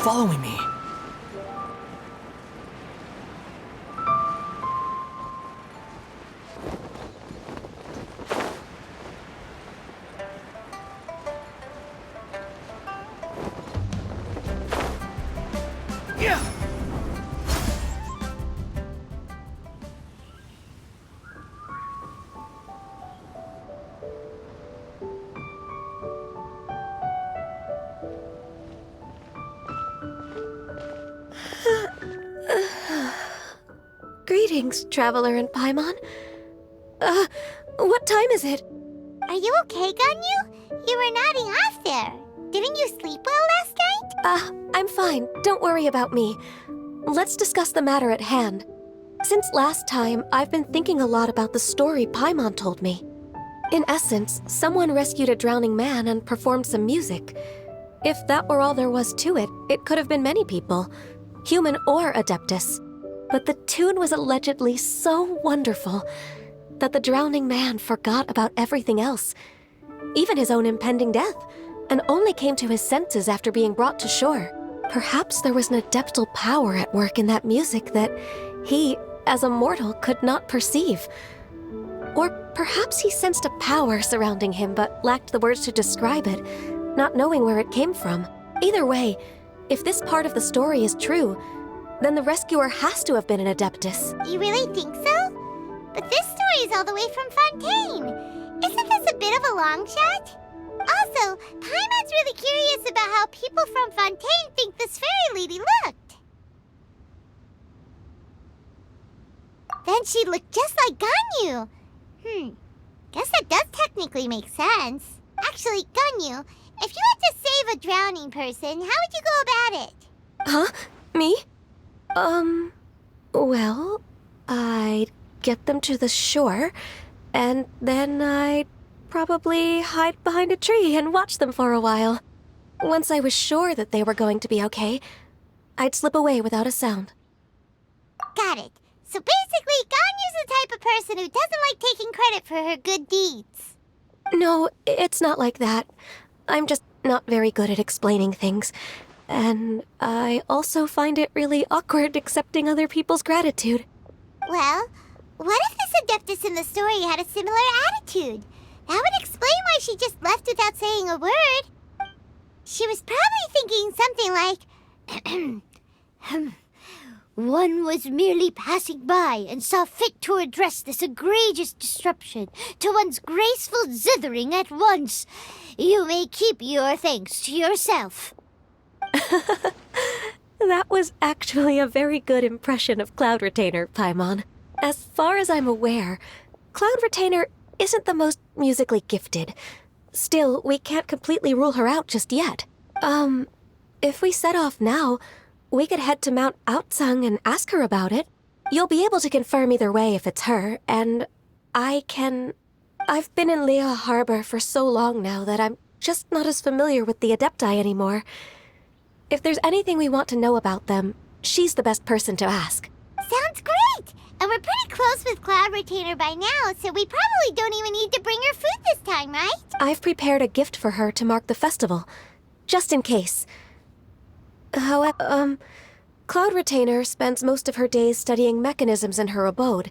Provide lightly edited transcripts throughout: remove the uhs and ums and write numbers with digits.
following me. Yeah. Greetings, Traveler and Paimon. What time is it? Are you okay, Ganyu? You were nodding off there. Didn't you sleep well last night? I'm fine. Don't worry about me. Let's discuss the matter at hand. Since last time, I've been thinking a lot about the story Paimon told me. In essence, someone rescued a drowning man and performed some music. If that were all there was to it, it could have been many people, human or Adeptus. But the tune was allegedly so wonderful that the drowning man forgot about everything else, even his own impending death, and only came to his senses after being brought to shore. Perhaps there was an adeptal power at work in that music that he, as a mortal, could not perceive. Or perhaps he sensed a power surrounding him but lacked the words to describe it, not knowing where it came from. Either way, if this part of the story is true, then the rescuer has to have been an Adeptus. You really think so? But this story is all the way from Fontaine. Isn't this a bit of a long shot? Also, Paimon's really curious about how people from Fontaine think this fairy lady looked. Then she looked just like Ganyu. Guess that does technically make sense. Actually, Ganyu, if you had to save a drowning person, how would you go about it? Huh? Me? Well, I'd get them to the shore, and then I'd probably hide behind a tree and watch them for a while. Once I was sure that they were going to be okay, I'd slip away without a sound. Got it. So basically, Ganyu's the type of person who doesn't like taking credit for her good deeds. No, it's not like that. I'm just not very good at explaining things. And I also find it really awkward accepting other people's gratitude. Well, what if this Adeptus in the story had a similar attitude? That would explain why she just left without saying a word. She was probably thinking something like, one was merely passing by and saw fit to address this egregious disruption to one's graceful zithering at once. You may keep your thanks to yourself. That was actually a very good impression of Cloud Retainer, Paimon. As far as I'm aware, Cloud Retainer isn't the most musically gifted. Still, we can't completely rule her out just yet. If we set off now, we could head to Mount Outsung and ask her about it. You'll be able to confirm either way if it's her, and I've been in Lea Harbor for so long now that I'm just not as familiar with the Adepti anymore. If there's anything we want to know about them, she's the best person to ask. Sounds great! And we're pretty close with Cloud Retainer by now, so we probably don't even need to bring her food this time, right? I've prepared a gift for her to mark the festival, just in case. However, Cloud Retainer spends most of her days studying mechanisms in her abode.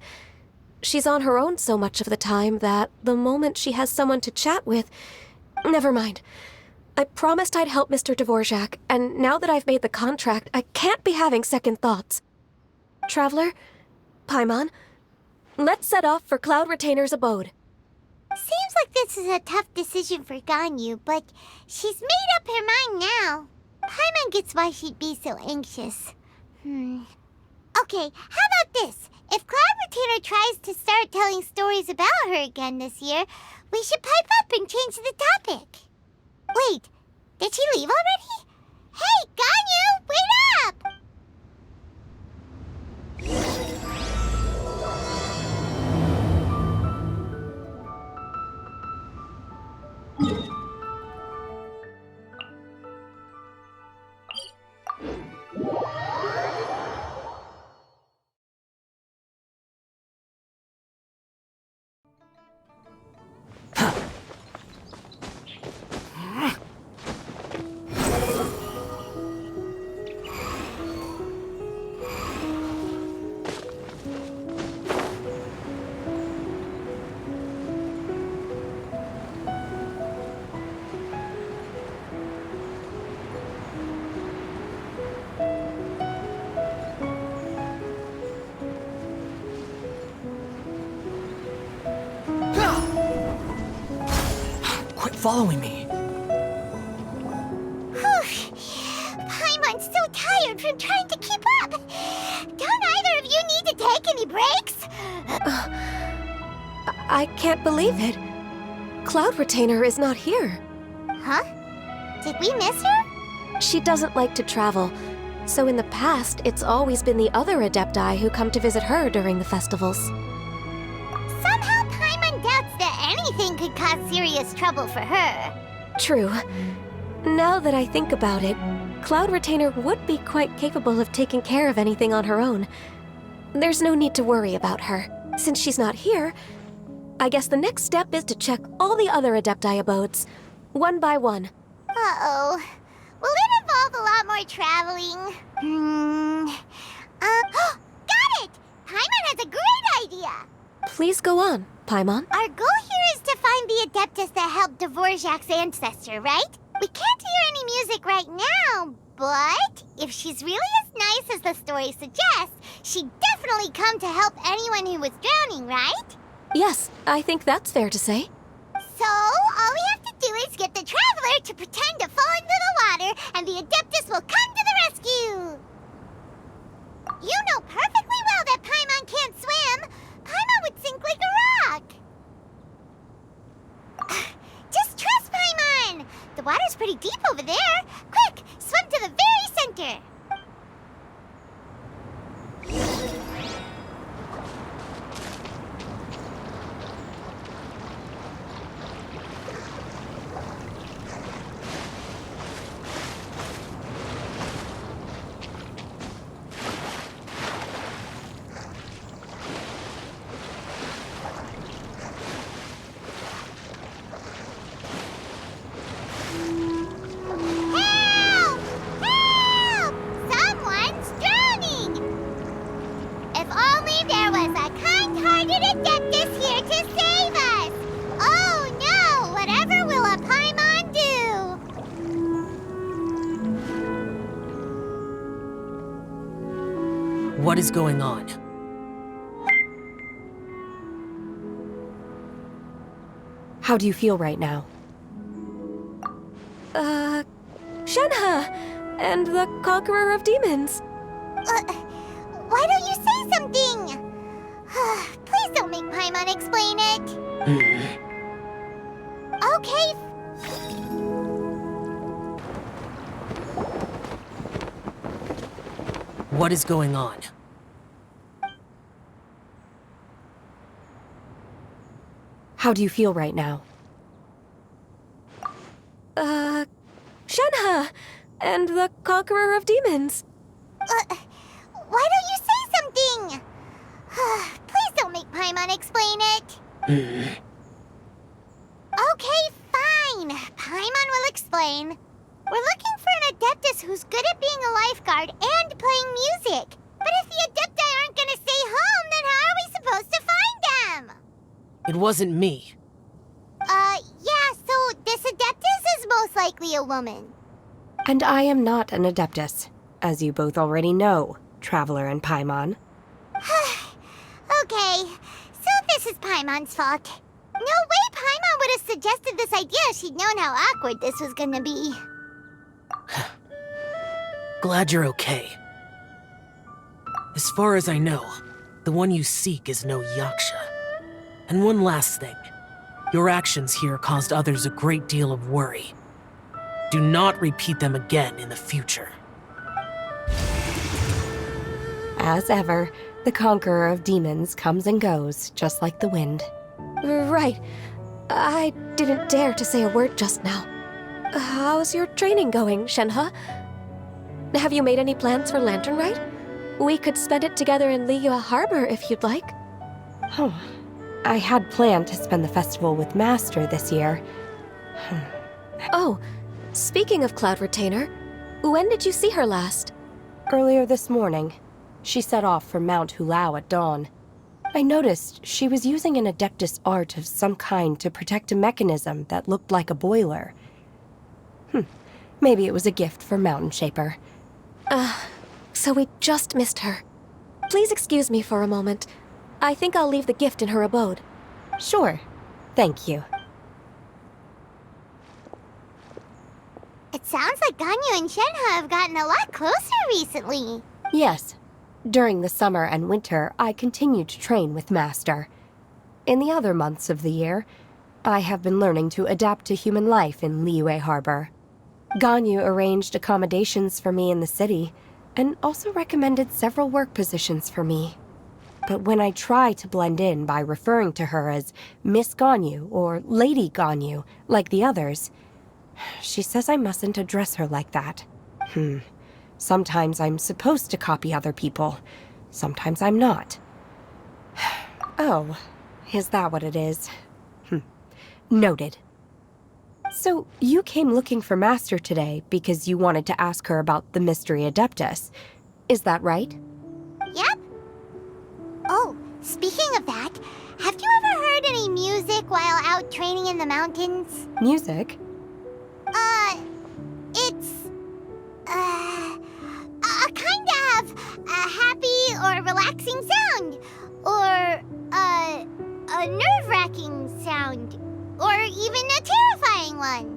She's on her own so much of the time that the moment she has someone to chat with... Never mind. I promised I'd help Mr. Dvorak, and now that I've made the contract, I can't be having second thoughts. Traveler, Paimon, let's set off for Cloud Retainer's abode. Seems like this is a tough decision for Ganyu, but she's made up her mind now. Paimon gets why she'd be so anxious. Okay, how about this? If Cloud Retainer tries to start telling stories about her again this year, we should pipe up and change the topic. Wait, did she leave already? Hey, Ganyu, wait up! following me? Paimon's so tired from trying to keep up. Don't either of you need to take any breaks? I can't believe it. Cloud Retainer is not here. Huh? Did we miss her? She doesn't like to travel, so in the past, it's always been the other Adepti who come to visit her during the festivals. Somehow Paimon doubts that anything could cause serious trouble for her. True. Now that I think about it, Cloud Retainer would be quite capable of taking care of anything on her own. There's no need to worry about her. Since she's not here, I guess the next step is to check all the other Adepti abodes, one by one. Uh-oh. Will it involve a lot more traveling? Got it! Paimon has a great idea! Please go on, Paimon. Our goal here is to find the Adeptus that helped Dvorak's ancestor, right? We can't hear any music right now, but if she's really as nice as the story suggests, she'd definitely come to help anyone who was drowning, right? Yes, I think that's fair to say. So, all we have to do is get the Traveler to pretend to fall into the water, and the Adeptus will come to the rescue! You know perfectly well that Paimon can't swim! Paimon would sink like a rock! Just trust Paimon! The water's pretty deep over there! Quick, swim to the very center! Help! Help! Someone's drowning! If only there was a kind-hearted Adeptus here to save us! Oh no! Whatever will a Paimon do? What is going on? How do you feel right now? Shenhe! And the Conqueror of Demons! Why don't you say something? Please don't make Paimon explain it. Okay. What is going on? How do you feel right now? Shenhe! And the Conqueror of Demons! Why don't you say something? Please don't make Paimon explain it. Okay, fine. Paimon will explain. We're looking for an Adeptus who's good at being a lifeguard and playing music. But if the Adepti aren't gonna stay home, then how are we supposed to find them? It wasn't me. Yeah, so this Adeptus is most likely a woman. And I am not an Adeptus, as you both already know, Traveler and Paimon. Okay, so this is Paimon's fault. No way Paimon would have suggested this idea if she'd known how awkward this was gonna be. Glad you're okay. As far as I know, the one you seek is no Yaksha. And one last thing. Your actions here caused others a great deal of worry. Do not repeat them again in the future. As ever, the Conqueror of Demons comes and goes, just like the wind. Right. I didn't dare to say a word just now. How's your training going, Shenhe? Have you made any plans for Lantern Rite? We could spend it together in Liyue Harbor if you'd like. Oh, I had planned to spend the festival with Master this year. Oh, speaking of Cloud Retainer, when did you see her last? Earlier this morning, she set off for Mount Hulao at dawn. I noticed she was using an Adeptus art of some kind to protect a mechanism that looked like a boiler. Maybe it was a gift for Mountain Shaper. So we just missed her. Please excuse me for a moment. I think I'll leave the gift in her abode. Sure. Thank you. Sounds like Ganyu and Shenhe have gotten a lot closer recently. Yes. During the summer and winter, I continued to train with Master. In the other months of the year, I have been learning to adapt to human life in Liyue Harbor. Ganyu arranged accommodations for me in the city, and also recommended several work positions for me. But when I try to blend in by referring to her as Miss Ganyu or Lady Ganyu, like the others, she says I mustn't address her like that. Sometimes I'm supposed to copy other people. Sometimes I'm not. Oh, is that what it is? Noted. So, you came looking for Master today because you wanted to ask her about the Mystery Adeptus. Is that right? Yep. Oh, speaking of that, have you ever heard any music while out training in the mountains? Music? It's, a kind of a happy or relaxing sound. Or, a nerve-wracking sound. Or even a terrifying one.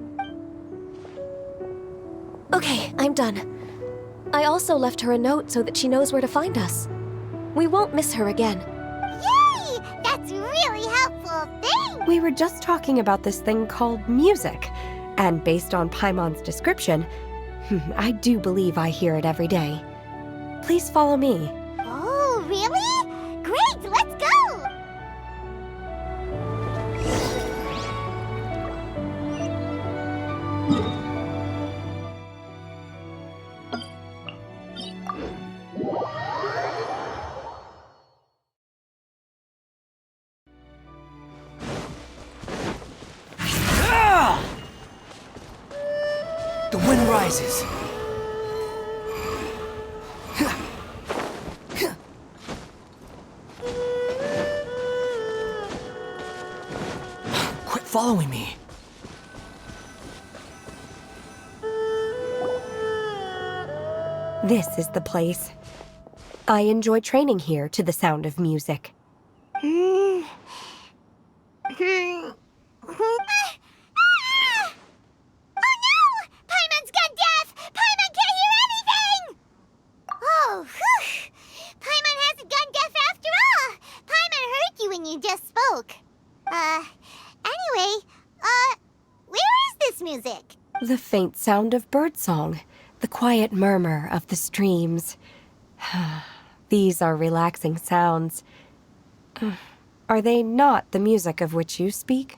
Okay, I'm done. I also left her a note so that she knows where to find us. We won't miss her again. Yay! That's really helpful. Thanks! We were just talking about this thing called music, and based on Paimon's description, I do believe I hear it every day. Please follow me. Oh, really? Great, let's go! The wind rises. Quit following me. This is the place. I enjoy training here to the sound of music. Oh no! Paimon's got deaf! Paimon can't hear anything! Oh, whew! Paimon hasn't gone deaf after all! Paimon heard you when you just spoke. Anyway, where is this music? The faint sound of birdsong, the quiet murmur of the streams. These are relaxing sounds. Are they not the music of which you speak?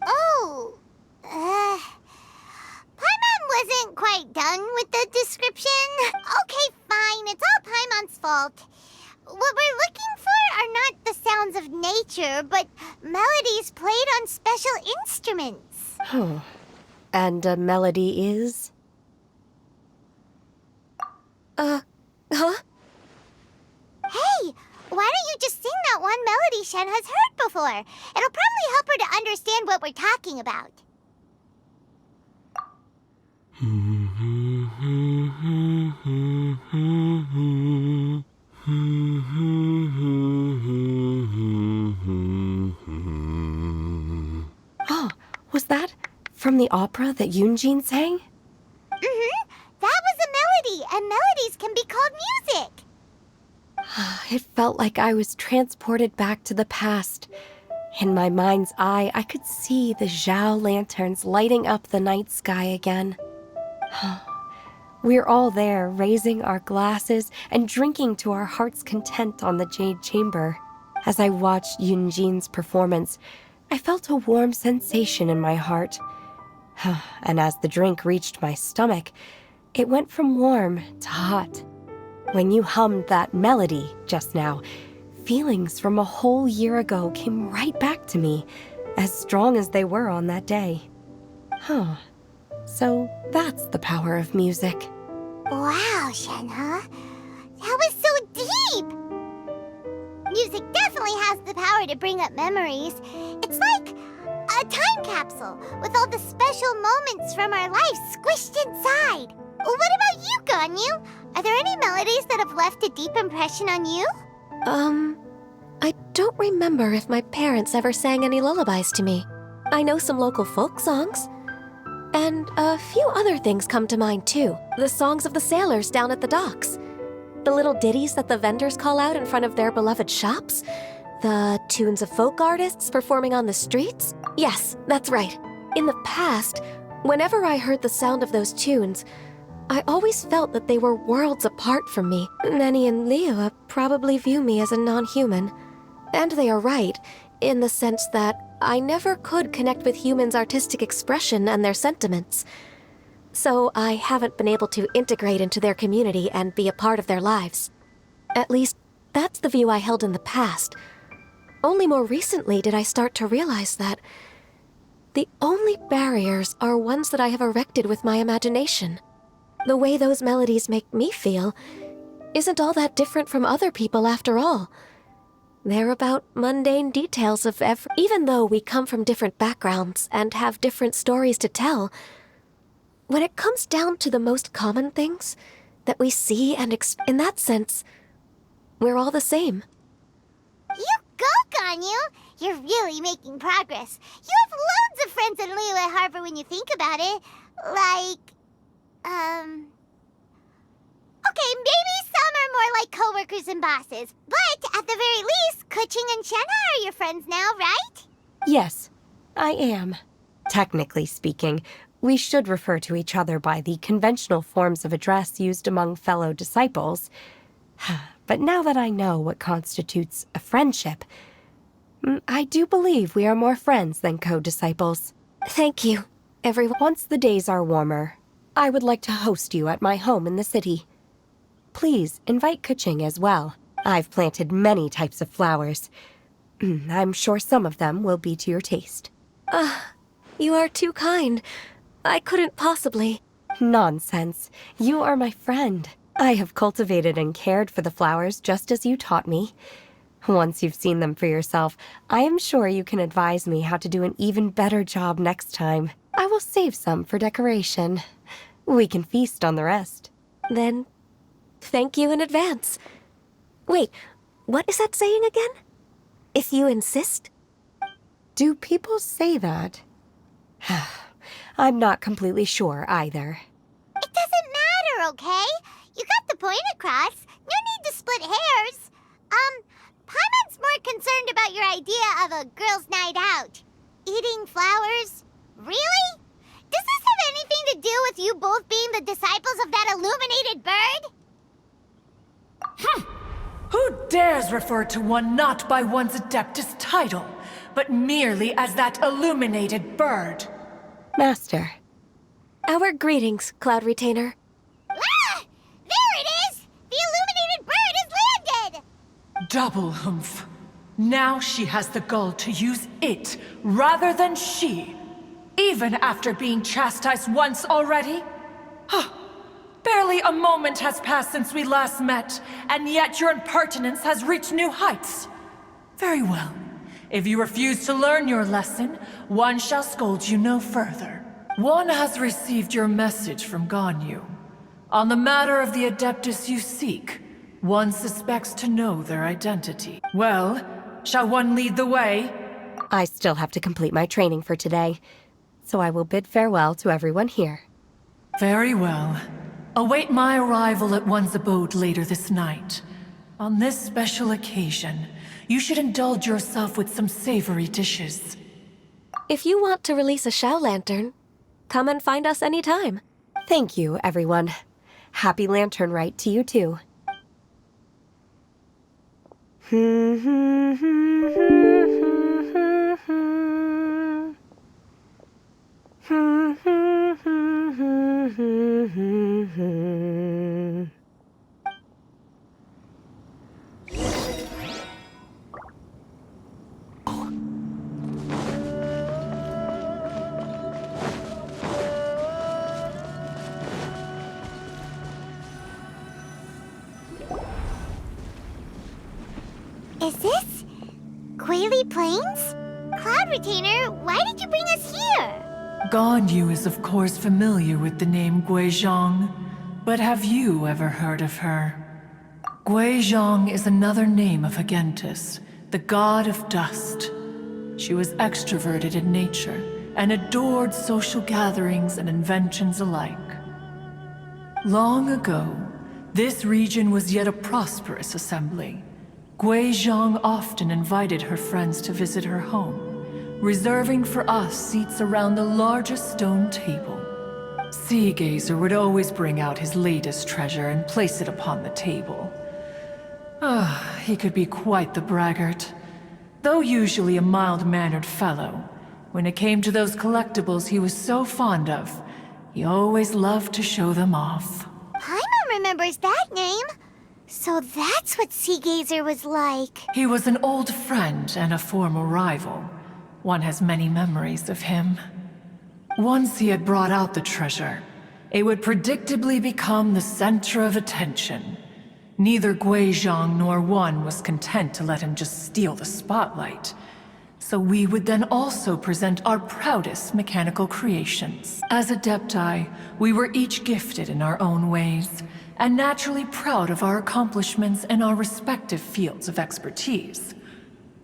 Oh, Paimon wasn't quite done with the description. Okay, fine, it's all Paimon's fault. What we're looking for are not the sounds of nature, but melodies played on special instruments. And a melody is? Huh? Hey, why don't you just sing that one melody Shen has heard before? It'll probably help her to understand what we're talking about. Oh, was that from the opera that Yunjin sang? That was a melody, and melodies can be called music. It felt like I was transported back to the past. In my mind's eye, I could see the Zhao lanterns lighting up the night sky again. We're all there, raising our glasses and drinking to our heart's content on the Jade Chamber. As I watched Yunjin's performance, I felt a warm sensation in my heart. And as the drink reached my stomach, it went from warm to hot. When you hummed that melody just now, feelings from a whole year ago came right back to me, as strong as they were on that day. So that's the power of music. Wow, Shenhe. That was so deep! Music definitely has the power to bring up memories. It's like a time capsule with all the special moments from our life squished inside. What about you, Ganyu? Are there any melodies that have left a deep impression on you? I don't remember if my parents ever sang any lullabies to me. I know some local folk songs. And a few other things come to mind too. The songs of the sailors down at the docks. The little ditties that the vendors call out in front of their beloved shops. The tunes of folk artists performing on the streets. Yes, that's right. In the past, whenever I heard the sound of those tunes, I always felt that they were worlds apart from me. Nenny and Liyue probably view me as a non-human. And they are right, in the sense that I never could connect with humans' artistic expression and their sentiments. So I haven't been able to integrate into their community and be a part of their lives. At least, that's the view I held in the past. Only more recently did I start to realize that the only barriers are ones that I have erected with my imagination. The way those melodies make me feel isn't all that different from other people after all. They're about mundane details of even though we come from different backgrounds and have different stories to tell, when it comes down to the most common things that we see and in that sense, we're all the same. You go, Ganyu! You're really making progress. You have loads of friends in Liyue Harbor when you think about it. Okay, maybe some are more like coworkers and bosses, but at the very least, Keqing and Shenna are your friends now, right? Yes, I am. Technically speaking, we should refer to each other by the conventional forms of address used among fellow disciples. But now that I know what constitutes a friendship, I do believe we are more friends than co-disciples. Thank you, everyone. Once the days are warmer, I would like to host you at my home in the city. Please invite Keqing as well. I've planted many types of flowers. I'm sure some of them will be to your taste. You are too kind. I couldn't possibly. Nonsense. You are my friend. I have cultivated and cared for the flowers just as you taught me. Once you've seen them for yourself, I am sure you can advise me how to do an even better job next time. I will save some for decoration. We can feast on the rest. Then, thank you in advance. Wait, what is that saying again? If you insist? Do people say that? I'm not completely sure either. It doesn't matter, okay? You got the point across. No need to split hairs. Paimon's more concerned about your idea of a girls' night out. Eating flowers? Really? Does this have anything to do with you both being the disciples of that illuminated bird? Who dares refer to one not by one's Adeptus title, but merely as that illuminated bird? Master. Our greetings, Cloud Retainer. Ah! There it is! The illuminated bird has landed! Double humph. Now she has the gall to use it rather than she, even after being chastised once already? Barely a moment has passed since we last met, and yet your impertinence has reached new heights. Very well. If you refuse to learn your lesson, one shall scold you no further. One has received your message from Ganyu. On the matter of the Adeptus you seek, one suspects to know their identity. Well, shall one lead the way? I still have to complete my training for today, so I will bid farewell to everyone here. Very well. Await my arrival at one's abode later this night. On this special occasion, you should indulge yourself with some savory dishes. If you want to release a Shao Lantern, come and find us anytime. Thank you, everyone. Happy Lantern Rite to you too. Is this Quaily Plains? Cloud Retainer, why did you bring us here? Ganyu is of course familiar with the name Guizhong, but have you ever heard of her? Guizhong is another name of Agentis, the god of dust. She was extroverted in nature, and adored social gatherings and inventions alike. Long ago, this region was yet a prosperous assembly. Gui Zhang often invited her friends to visit her home, reserving for us seats around the largest stone table. Sea Gazer would always bring out his latest treasure and place it upon the table. He could be quite the braggart. Though usually a mild-mannered fellow, when it came to those collectibles he was so fond of, he always loved to show them off. Paimon remembers that name. So that's what Sea Gazer was like. He was an old friend and a former rival. One has many memories of him. Once he had brought out the treasure, it would predictably become the center of attention. Neither Gui Zhang nor one was content to let him just steal the spotlight. So we would then also present our proudest mechanical creations. As Adepti, we were each gifted in our own ways, and naturally proud of our accomplishments in our respective fields of expertise.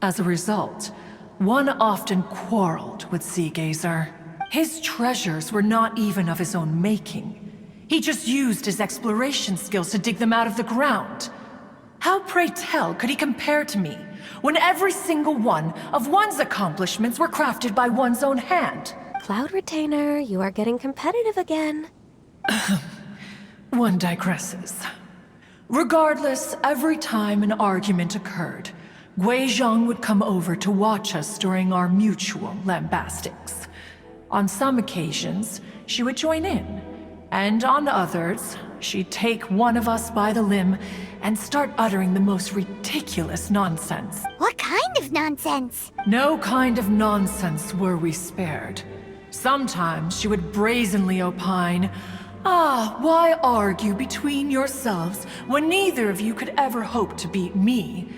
As a result, one often quarreled with Sea Gazer. His treasures were not even of his own making. He just used his exploration skills to dig them out of the ground. How, pray tell, could he compare to me, when every single one of one's accomplishments were crafted by one's own hand? Cloud Retainer, you are getting competitive again. One digresses. Regardless, every time an argument occurred, Gui Zhang would come over to watch us during our mutual lambastics. On some occasions, she would join in, and on others, she'd take one of us by the limb and start uttering the most ridiculous nonsense. What kind of nonsense? No kind of nonsense were we spared. Sometimes she would brazenly opine, why argue between yourselves when neither of you could ever hope to beat me?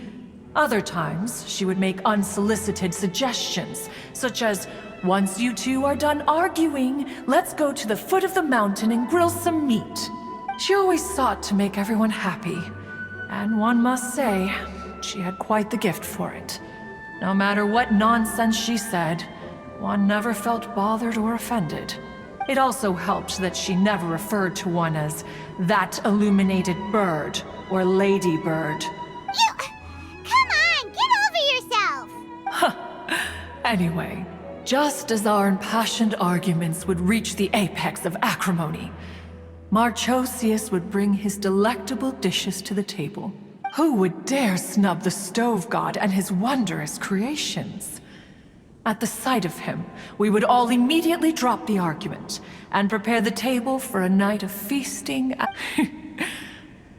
Other times, she would make unsolicited suggestions, such as, once you two are done arguing, let's go to the foot of the mountain and grill some meat. She always sought to make everyone happy, and one must say, she had quite the gift for it. No matter what nonsense she said, one never felt bothered or offended. It also helped that she never referred to one as that illuminated bird or ladybird. Come on, get over yourself! Anyway, just as our impassioned arguments would reach the apex of acrimony, Marchosius would bring his delectable dishes to the table. Who would dare snub the stove god and his wondrous creations? At the sight of him, we would all immediately drop the argument and prepare the table for a night of feasting.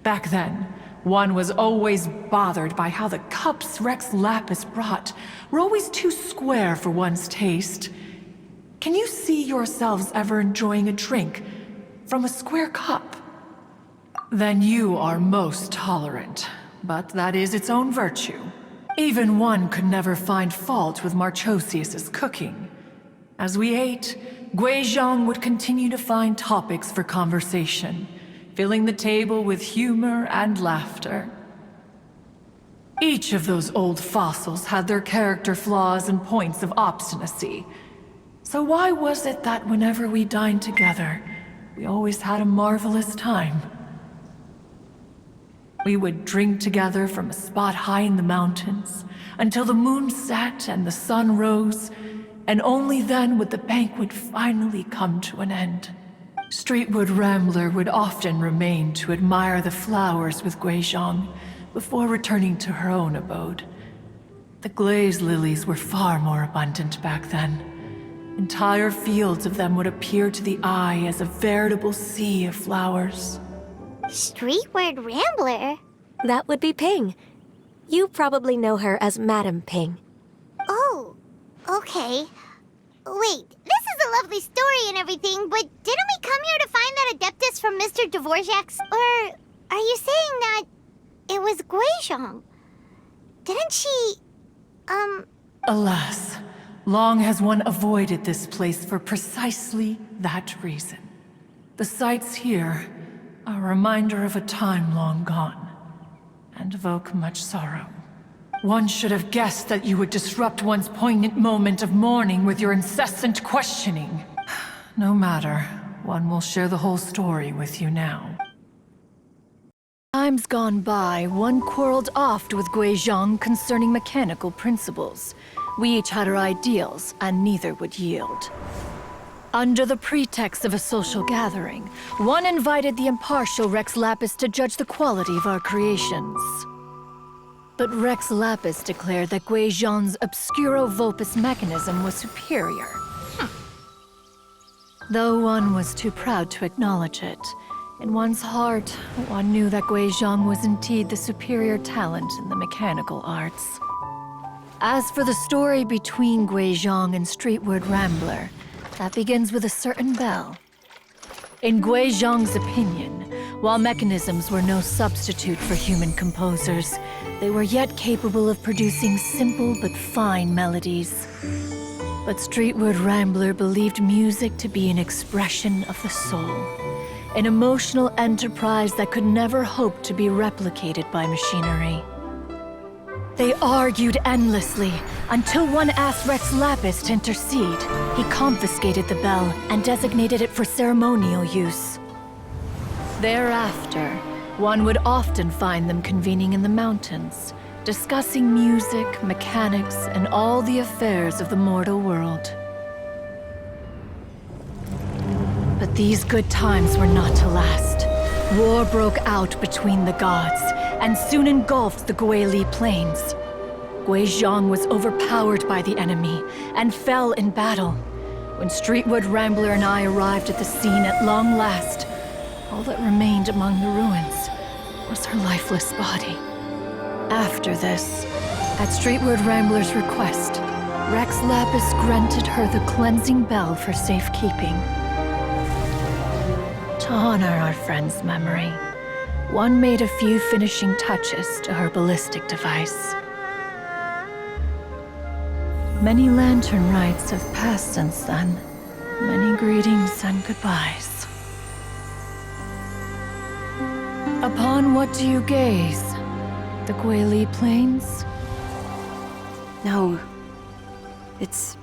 Back then, one was always bothered by how the cups Rex Lapis brought were always too square for one's taste. Can you see yourselves ever enjoying a drink from a square cup? Then you are most tolerant, but that is its own virtue. Even one could never find fault with Marchosius's cooking. As we ate, Gui Zhang would continue to find topics for conversation, filling the table with humor and laughter. Each of those old fossils had their character flaws and points of obstinacy. So why was it that whenever we dined together, we always had a marvelous time? We would drink together from a spot high in the mountains until the moon set and the sun rose, and only then would the banquet finally come to an end. Streetwood Rambler would often remain to admire the flowers with Gui Zhang before returning to her own abode. The glaze lilies were far more abundant back then. Entire fields of them would appear to the eye as a veritable sea of flowers. Streetward Rambler? That would be Ping. You probably know her as Madam Ping. Oh, okay. Wait, this is a lovely story and everything, but didn't we come here to find that Adeptus from Mr. Dvorak's? Or are you saying that it was Gui Zhang? Didn't she, Alas, long has one avoided this place for precisely that reason. The sights here are a reminder of a time long gone, and evoke much sorrow. One should have guessed that you would disrupt one's poignant moment of mourning with your incessant questioning. No matter, one will share the whole story with you now. Times gone by, one quarreled oft with Gui Zhang concerning mechanical principles. We each had our ideals, and neither would yield. Under the pretext of a social gathering, one invited the impartial Rex Lapis to judge the quality of our creations. But Rex Lapis declared that Gui Zhang's Obscuro Vulpus mechanism was superior. Though one was too proud to acknowledge it, in one's heart, one knew that Gui Zhang was indeed the superior talent in the mechanical arts. As for the story between Gui Zhang and Streetward Rambler, that begins with a certain bell. In Gui Zhang's opinion, while mechanisms were no substitute for human composers, they were yet capable of producing simple but fine melodies. But Streetward Rambler believed music to be an expression of the soul, an emotional enterprise that could never hope to be replicated by machinery. They argued endlessly, until one asked Rex Lapis to intercede. He confiscated the bell and designated it for ceremonial use. Thereafter, one would often find them convening in the mountains, discussing music, mechanics, and all the affairs of the mortal world. But these good times were not to last. War broke out between the gods, and soon engulfed the Guili Plains. Gui Zhang was overpowered by the enemy, and fell in battle. When Streetwood Rambler and I arrived at the scene at long last, all that remained among the ruins was her lifeless body. After this, at Streetward Rambler's request, Rex Lapis granted her the cleansing bell for safekeeping. To honor our friend's memory, one made a few finishing touches to her ballistic device. Many lantern rites have passed since then. Many greetings and goodbyes. Upon what do you gaze? The Guili Plains? No. It's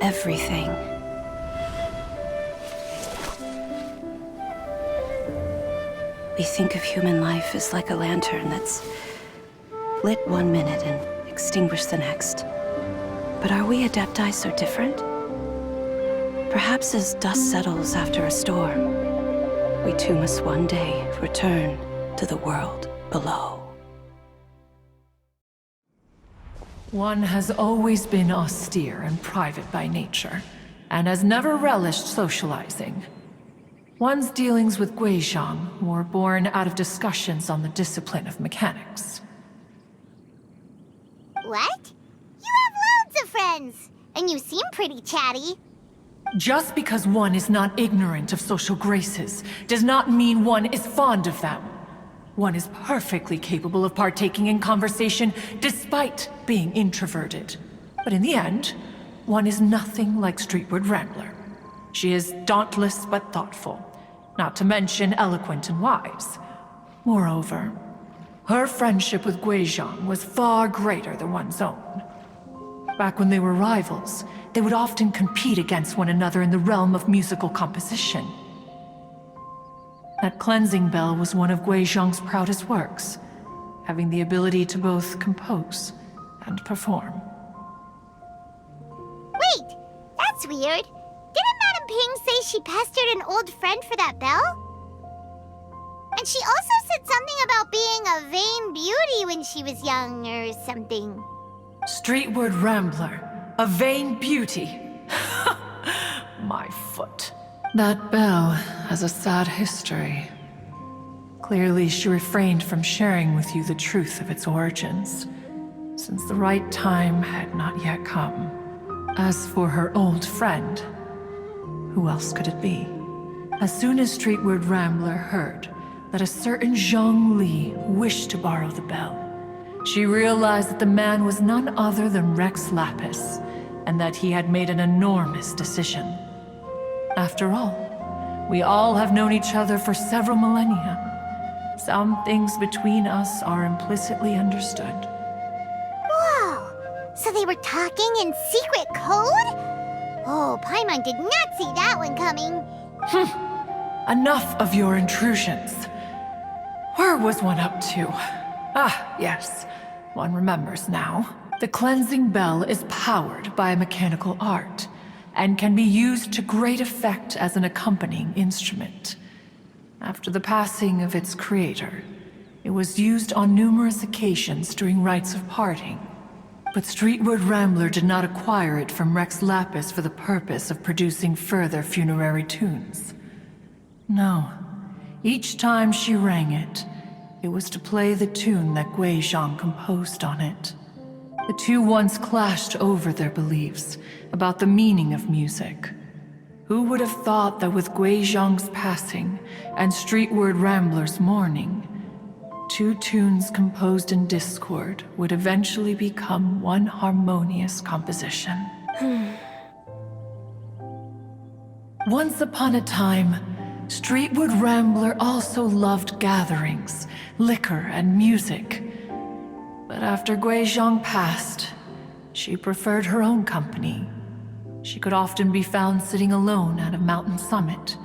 everything. We think of human life as like a lantern that's lit one minute and extinguished the next. But are we Adepti so different? Perhaps as dust settles after a storm, we too must one day return to the world below. One has always been austere and private by nature, and has never relished socializing. One's dealings with Gui Zhang were born out of discussions on the discipline of mechanics. What? You have loads of friends, and you seem pretty chatty. Just because one is not ignorant of social graces does not mean one is fond of them. One is perfectly capable of partaking in conversation despite being introverted. But in the end, one is nothing like Streetward Rambler. She is dauntless but thoughtful, not to mention eloquent and wise. Moreover, her friendship with Gui Zhang was far greater than one's own. Back when they were rivals, they would often compete against one another in the realm of musical composition. That cleansing bell was one of Gui Zhang's proudest works, having the ability to both compose and perform. Wait, that's weird. Didn't Madame Ping say she pestered an old friend for that bell? And she also said something about being a vain beauty when she was young or something. Streetward Rambler, a vain beauty. My foot. That bell has a sad history. Clearly, she refrained from sharing with you the truth of its origins, since the right time had not yet come. As for her old friend, who else could it be? As soon as Streetward Rambler heard that a certain Zhang Li wished to borrow the bell, she realized that the man was none other than Rex Lapis, and that he had made an enormous decision. After all, we all have known each other for several millennia. Some things between us are implicitly understood. were talking in secret code? Oh, Paimon did not see that one coming. Enough of your intrusions. Where was one up to? Ah, yes. One remembers now. The cleansing bell is powered by a mechanical art, and can be used to great effect as an accompanying instrument. After the passing of its creator, it was used on numerous occasions during rites of parting. But Streetwood Rambler did not acquire it from Rex Lapis for the purpose of producing further funerary tunes. No. Each time she rang it, it was to play the tune that Gui Zhang composed on it. The two once clashed over their beliefs about the meaning of music. Who would have thought that with Gui Zhang's passing and Streetward Rambler's mourning, two tunes composed in discord would eventually become one harmonious composition? Once upon a time, Streetwood Rambler also loved gatherings, liquor, and music. But after Gui Zhang passed, she preferred her own company. She could often be found sitting alone at a mountain summit,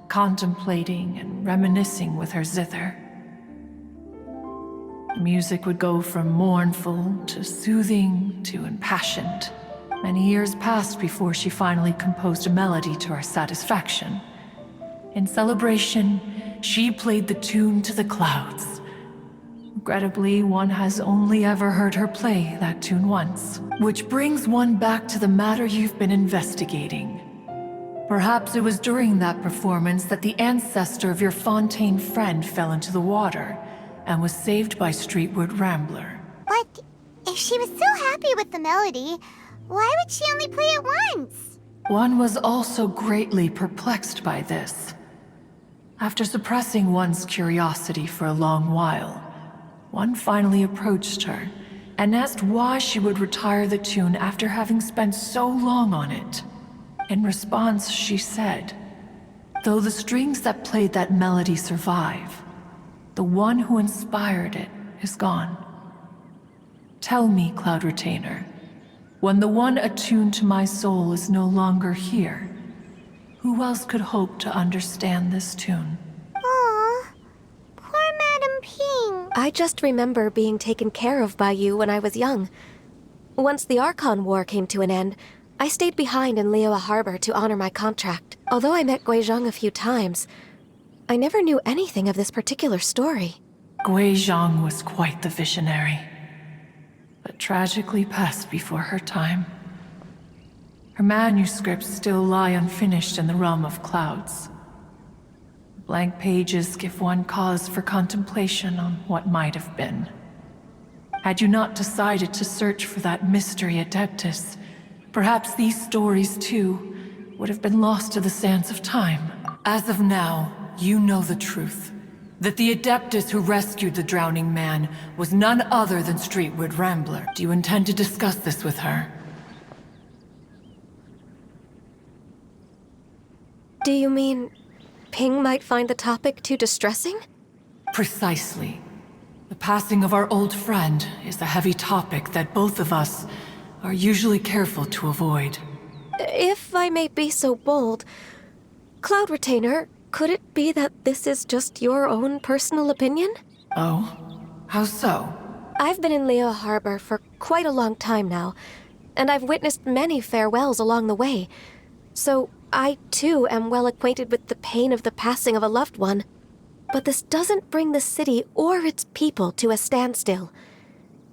contemplating and reminiscing with her zither. The music would go from mournful to soothing to impassioned. Many years passed before she finally composed a melody to her satisfaction. In celebration, she played the tune to the clouds. Regrettably, one has only ever heard her play that tune once, which brings one back to the matter you've been investigating. Perhaps it was during that performance that the ancestor of your Fontaine friend fell into the water and was saved by Streetwood Rambler. But if she was so happy with the melody, why would she only play it once? One was also greatly perplexed by this. After suppressing one's curiosity for a long while, one finally approached her and asked why she would retire the tune after having spent so long on it. In response, she said, "Though the strings that played that melody survive, the one who inspired it is gone. Tell me, Cloud Retainer, when the one attuned to my soul is no longer here, who else could hope to understand this tune?" Aw, poor Madam Ping. I just remember being taken care of by you when I was young. Once the Archon War came to an end, I stayed behind in Liyue Harbor to honor my contract. Although I met Gui Zhang a few times, I never knew anything of this particular story. Gui Zhang was quite the visionary, but tragically passed before her time. Her manuscripts still lie unfinished in the realm of clouds. Blank pages give one cause for contemplation on what might have been. Had you not decided to search for that mystery Adeptus, perhaps these stories, too, would have been lost to the sands of time. As of now, you know the truth. That the Adeptus who rescued the drowning man was none other than Streetwood Rambler. Do you intend to discuss this with her? Do you mean Ping might find the topic too distressing? Precisely. The passing of our old friend is a heavy topic that both of us are usually careful to avoid. If I may be so bold, Cloud Retainer, could it be that this is just your own personal opinion? Oh? How so? I've been in Liyue Harbor for quite a long time now, and I've witnessed many farewells along the way, so I too am well acquainted with the pain of the passing of a loved one. But this doesn't bring the city or its people to a standstill.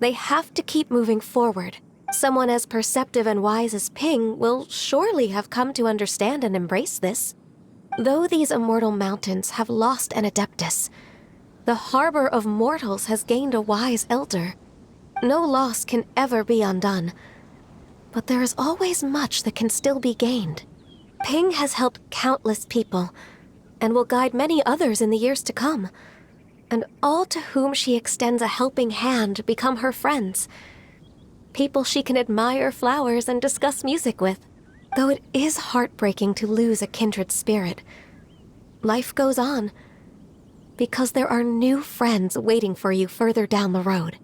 They have to keep moving forward. Someone as perceptive and wise as Ping will surely have come to understand and embrace this. Though these immortal mountains have lost an Adeptus, the harbor of mortals has gained a wise elder. No loss can ever be undone, but there is always much that can still be gained. Ping has helped countless people, and will guide many others in the years to come. And all to whom she extends a helping hand become her friends. People she can admire flowers and discuss music with. Though it is heartbreaking to lose a kindred spirit, life goes on, because there are new friends waiting for you further down the road.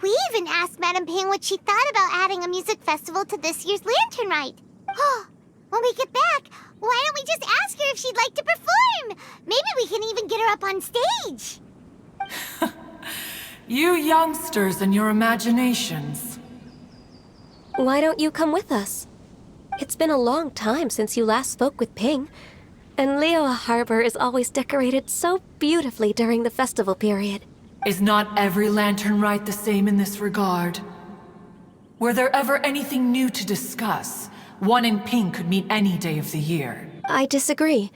We even asked Madame Ping what she thought about adding a music festival to this year's lantern rite. Oh, when we get back, why don't we just ask her if she'd like to perform? Maybe we can even get her up on stage. You youngsters and your imaginations. Why don't you come with us? It's been a long time since you last spoke with Ping, and Liyue Harbor is always decorated so beautifully during the festival period. Is not every lantern rite the same in this regard? Were there ever anything new to discuss? One in Ping could meet any day of the year. I disagree.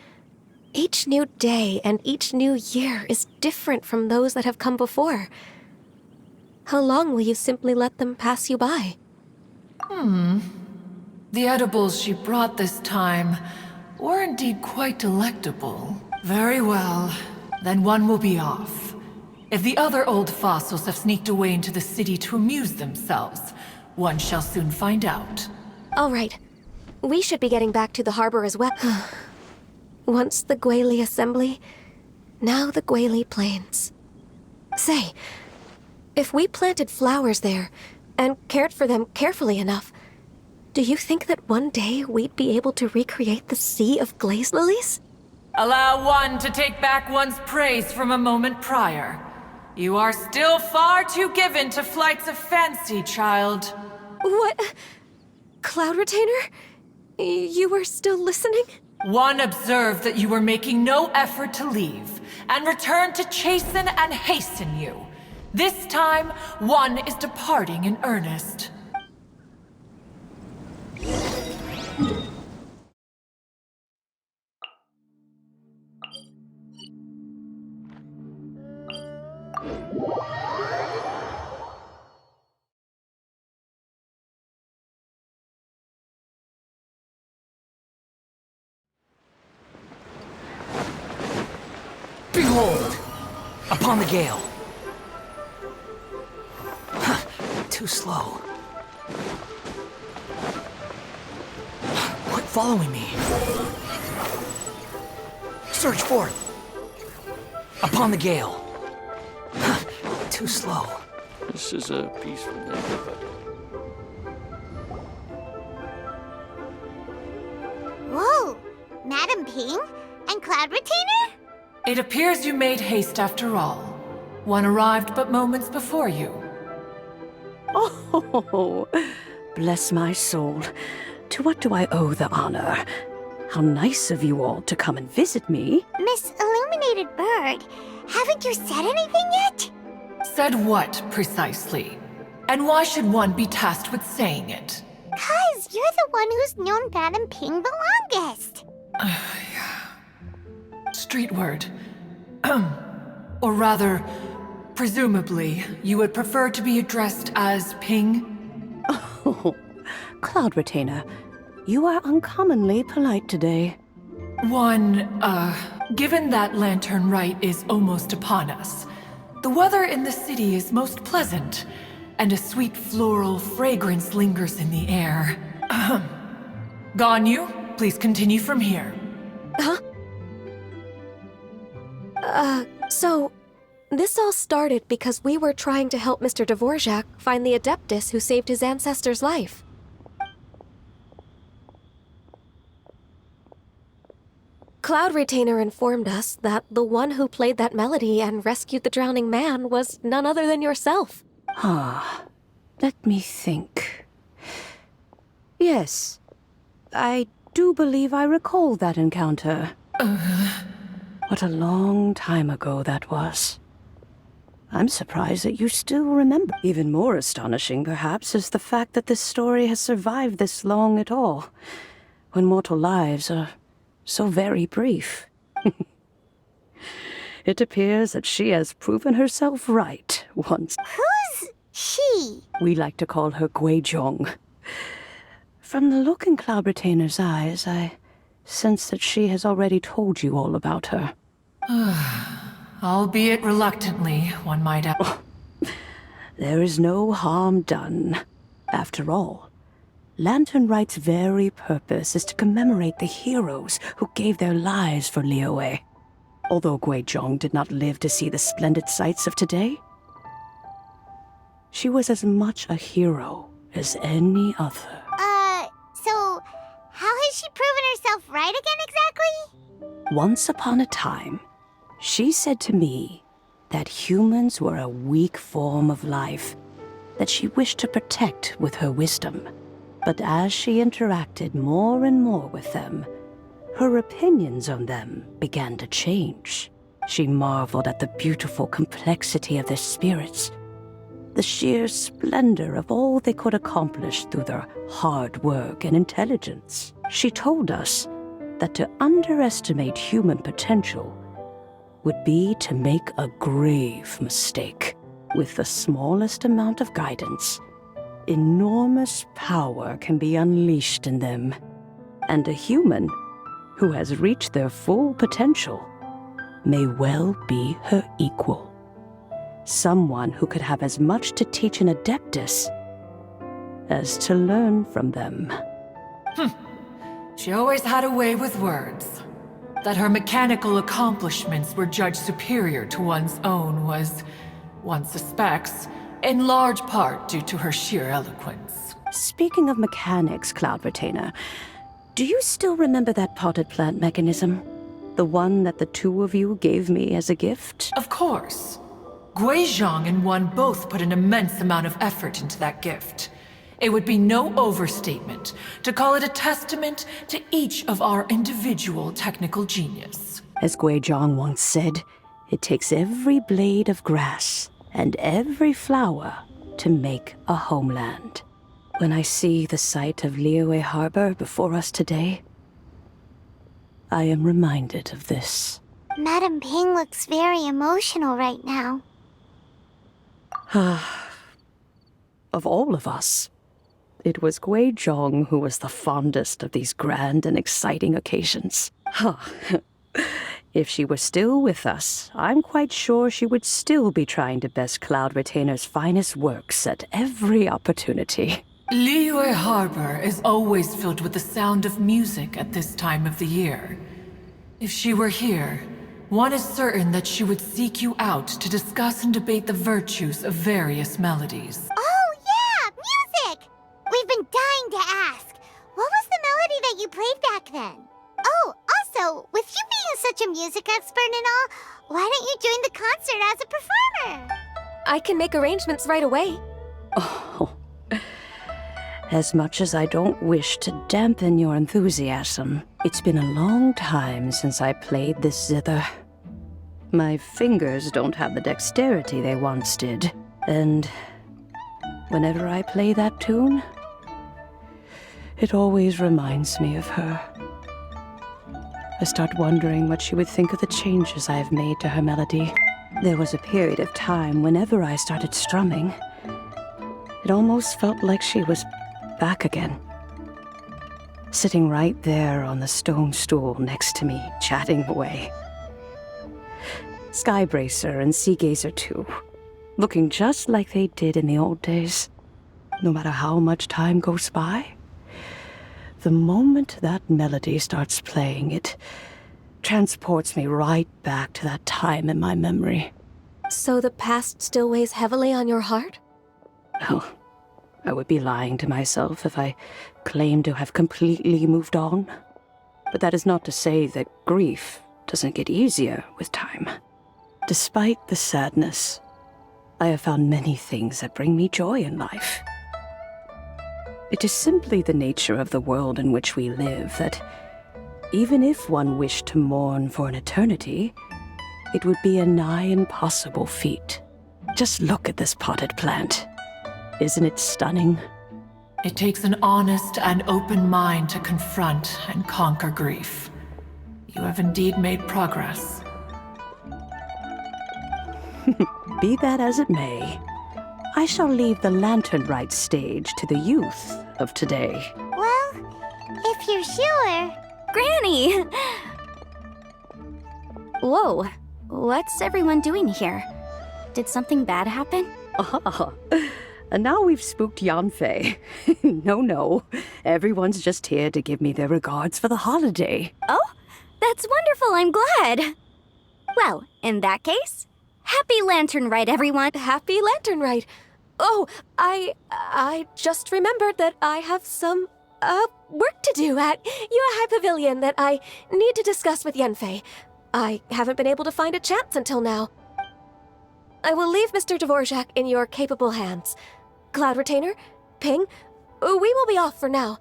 Each new day and each new year is different from those that have come before. How long will you simply let them pass you by? The edibles she brought this time were indeed quite delectable. Very well. Then one will be off. If the other old fossils have sneaked away into the city to amuse themselves, one shall soon find out. All right. We should be getting back to the harbor as well. Once the Guili Assembly, now the Guili Plains. Say, if we planted flowers there and cared for them carefully enough, do you think that one day we'd be able to recreate the sea of glaze lilies? Allow one to take back one's praise from a moment prior. You are still far too given to flights of fancy, child. What? Cloud Retainer? You were still listening? One observed that you were making no effort to leave, and returned to chasten and hasten you. This time, one is departing in earnest. Behold! Upon the gale. Too slow. Quit following me. Surge forth. Upon the gale. Too slow. This is a peaceful day, but Whoa! Madame Ping? And Cloud Retainer? It appears you made haste after all. One arrived but moments before you. Oh, bless my soul. To what do I owe the honor? How nice of you all to come and visit me. Miss Illuminated Bird, haven't you said anything yet? Said what, precisely? And why should one be tasked with saying it? 'Cause you're the one who's known Madame Ping the longest. Street word. Or rather, presumably, you would prefer to be addressed as Ping? Oh, Cloud Retainer, you are uncommonly polite today. Given that lantern rite is almost upon us, the weather in the city is most pleasant, and a sweet floral fragrance lingers in the air. Ganyu, please continue from here. So, this all started because we were trying to help Mr. Dvorak find the Adeptus who saved his ancestor's life. Cloud Retainer informed us that the one who played that melody and rescued the drowning man was none other than yourself. Let me think. Yes, I do believe I recall that encounter. What a long time ago that was. I'm surprised that you still remember. Even more astonishing, perhaps, is the fact that this story has survived this long at all, when mortal lives are so very brief. It appears that she has proven herself right once. Who's she? We like to call her Guizhong. From the look in Cloud Retainer's eyes, I sense that she has already told you all about her. Albeit reluctantly, one might add. There is no harm done. After all, Lantern Rite's very purpose is to commemorate the heroes who gave their lives for Liyue. Although Guizhong did not live to see the splendid sights of today, She was as much a hero as any other. So how has she proven herself right again exactly? Once upon a time, she said to me that humans were a weak form of life that she wished to protect with her wisdom. But as she interacted more and more with them, her opinions on them began to change. She marveled at the beautiful complexity of their spirits, the sheer splendor of all they could accomplish through their hard work and intelligence. She told us that to underestimate human potential would be to make a grave mistake. With the smallest amount of guidance, enormous power can be unleashed in them. And a human who has reached their full potential may well be her equal. Someone who could have as much to teach an Adeptus as to learn from them. She always had a way with words. That her mechanical accomplishments were judged superior to one's own was, one suspects, in large part due to her sheer eloquence. Speaking of mechanics, Cloud Retainer, do you still remember that potted plant mechanism? The one that the two of you gave me as a gift? Of course. Guizhong and one both put an immense amount of effort into that gift. It would be no overstatement to call it a testament to each of our individual technical genius. As Guizhong once said, it takes every blade of grass and every flower to make a homeland. When I see the sight of Liyue Harbor before us today, I am reminded of this. Madam Ping looks very emotional right now. Of all of us, it was Guizhong who was the fondest of these grand and exciting occasions. If she were still with us, I'm quite sure she would still be trying to best Cloud Retainer's finest works at every opportunity. Liyue Harbor is always filled with the sound of music at this time of the year. If she were here, one is certain that she would seek you out to discuss and debate the virtues of various melodies. Oh yeah, music! We've been dying to ask. What was the melody that you played back then? Oh, also, with you being such a music expert and all, why don't you join the concert as a performer? I can make arrangements right away. Oh, as much as I don't wish to dampen your enthusiasm, it's been a long time since I played this zither. My fingers don't have the dexterity they once did, and whenever I play that tune, it always reminds me of her. I start wondering what she would think of the changes I have made to her melody. There was a period of time whenever I started strumming, it almost felt like she was back again. Sitting right there on the stone stool next to me, chatting away. Skybracer and Seagazer too, looking just like they did in the old days. No matter how much time goes by, the moment that melody starts playing, it transports me right back to that time in my memory. So the past still weighs heavily on your heart? Oh, I would be lying to myself if I claimed to have completely moved on. But that is not to say that grief doesn't get easier with time. Despite the sadness, I have found many things that bring me joy in life. It is simply the nature of the world in which we live that even if one wished to mourn for an eternity, it would be a nigh impossible feat. Just look at this potted plant. Isn't it stunning? It takes an honest and open mind to confront and conquer grief. You have indeed made progress. Be that as it may, I shall leave the lantern rite stage to the youth of today. Well, if you're sure. Granny! Whoa, what's everyone doing here? Did something bad happen? Ah, and now we've spooked Yanfei. No, everyone's just here to give me their regards for the holiday. Oh, that's wonderful, I'm glad. Well, in that case, happy Lantern Rite, everyone. Happy Lantern Rite. Oh, I just remembered that I have some, work to do at Yuehai Pavilion that I need to discuss with Yanfei. I haven't been able to find a chance until now. I will leave Mr. Dvorak in your capable hands. Cloud Retainer, Ping, we will be off for now.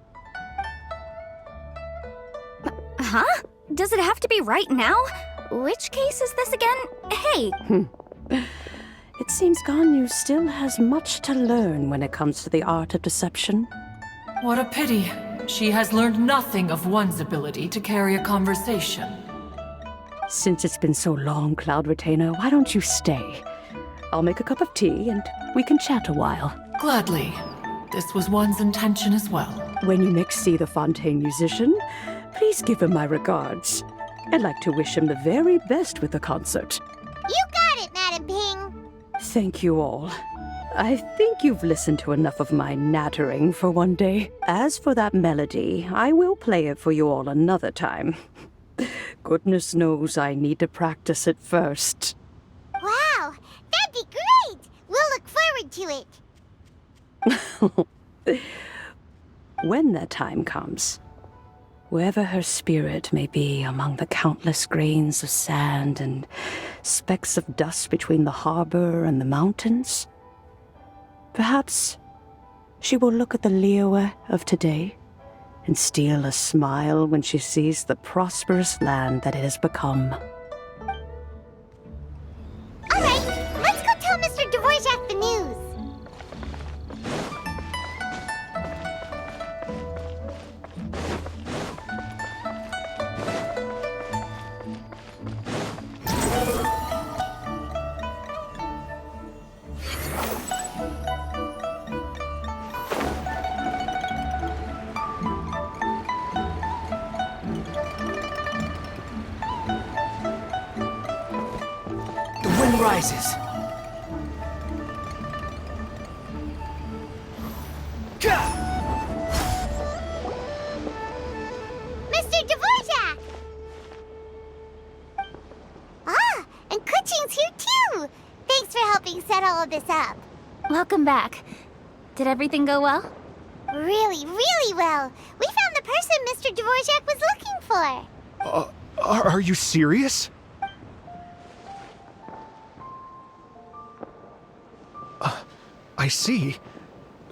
Huh? Does it have to be right now? Which case is this again? Hey! It seems Ganyu still has much to learn when it comes to the art of deception. What a pity. She has learned nothing of one's ability to carry a conversation. Since it's been so long, Cloud Retainer, why don't you stay? I'll make a cup of tea and we can chat a while. Gladly. This was one's intention as well. When you next see the Fontaine musician, please give him my regards. I'd like to wish him the very best with the concert. You got it, Madam Ping. Thank you all. I think you've listened to enough of my nattering for one day. As for that melody, I will play it for you all another time. Goodness knows I need to practice it first. Wow, that'd be great! We'll look forward to it. When that time comes, wherever her spirit may be among the countless grains of sand and specks of dust between the harbor and the mountains, perhaps she will look at the Liyue of today and steal a smile when she sees the prosperous land that it has become. All right, let's go tell Mr. Dvorak the news. Rises. Mr. Dvorak! Ah, and Kuching's here too! Thanks for helping set all of this up. Welcome back. Did everything go well? Really, really well. We found the person Mr. Dvorak was looking for. Are you serious? I see.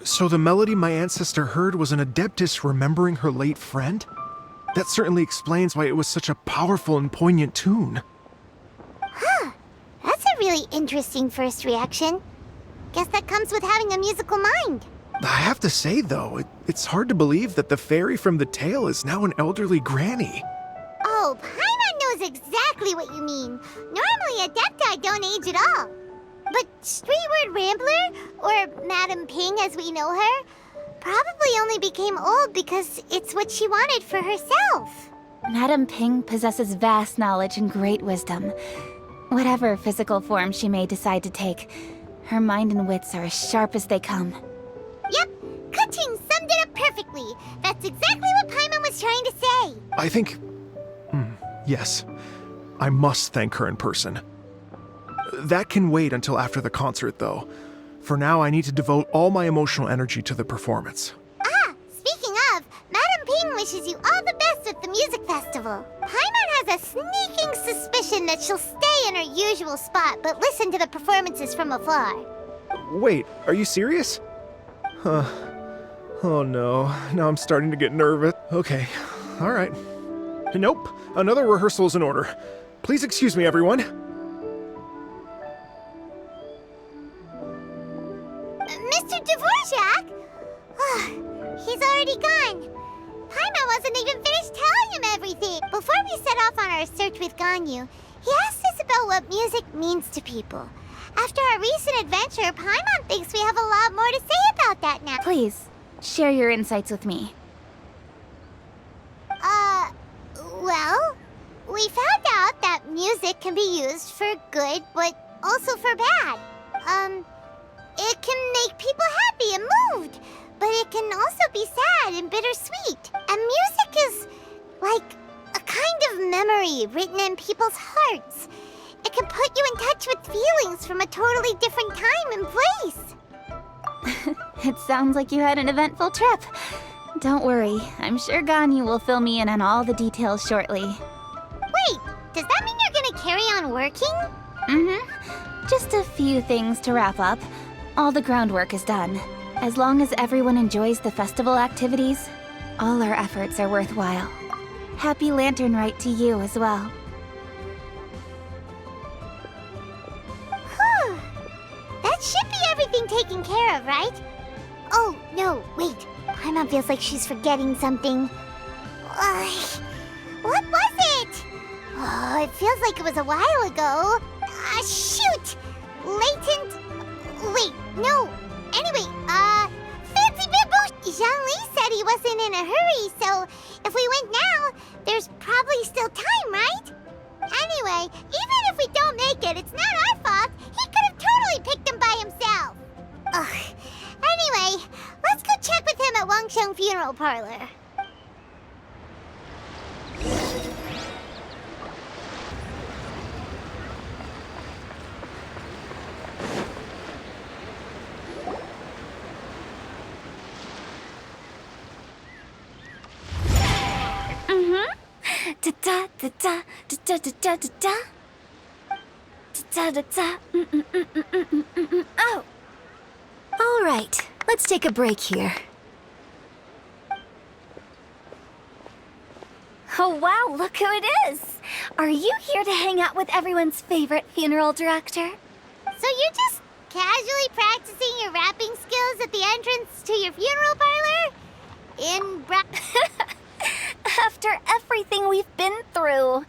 So the melody my ancestor heard was an adeptus remembering her late friend? That certainly explains why it was such a powerful and poignant tune. Huh. That's a really interesting first reaction. Guess that comes with having a musical mind. I have to say, though, it's hard to believe that the fairy from the tale is now an elderly granny. Oh, Paimon knows exactly what you mean. Normally, Adepti don't age at all. But Streetward Rambler, or Madam Ping as we know her, probably only became old because it's what she wanted for herself. Madam Ping possesses vast knowledge and great wisdom. Whatever physical form she may decide to take, her mind and wits are as sharp as they come. Yep, Kuching summed it up perfectly. That's exactly what Paimon was trying to say. I think... yes. I must thank her in person. That can wait until after the concert, though. For now, I need to devote all my emotional energy to the performance. Ah, speaking of, Madam Ping wishes you all the best at the music festival. Paimon has a sneaking suspicion that she'll stay in her usual spot, but listen to the performances from afar. Wait, are you serious? Huh. Oh no, now I'm starting to get nervous. Okay, alright. Nope, another rehearsal is in order. Please excuse me, everyone. Mr. Dvorak? He's already gone. Paimon wasn't even finished telling him everything. Before we set off on our search with Ganyu, he asked us about what music means to people. After our recent adventure, Paimon thinks we have a lot more to say about that now. Please, share your insights with me. Well, we found out that music can be used for good, but also for bad. It can make people happy and moved, but it can also be sad and bittersweet. And music is like a kind of memory written in people's hearts. It can put you in touch with feelings from a totally different time and place. It sounds like you had an eventful trip. Don't worry, I'm sure Ganyu will fill me in on all the details shortly. Wait, does that mean you're gonna carry on working? Mm-hmm. Just a few things to wrap up. All the groundwork is done. As long as everyone enjoys the festival activities, all our efforts are worthwhile. Happy Lantern Rite to you as well. Whew. That should be everything taken care of, right? Oh, no, wait. Paimon feels like she's forgetting something. What was it? Oh, it feels like it was a while ago. Shoot! Latent... Wait, no. Anyway, Fancy Bamboo... Zhongli said he wasn't in a hurry, so if we went now, there's probably still time, right? Anyway, even if we don't make it, it's not our fault. He could have totally picked them by himself. Ugh. Anyway, let's go check with him at Wangsheng Funeral Parlor. Da da da da da da da da da da da. Oh. All right, let's take a break here. Oh wow, look who it is! Are you here to hang out with everyone's favorite funeral director? So you're just casually practicing your rapping skills at the entrance to your funeral parlor? After everything we've been through,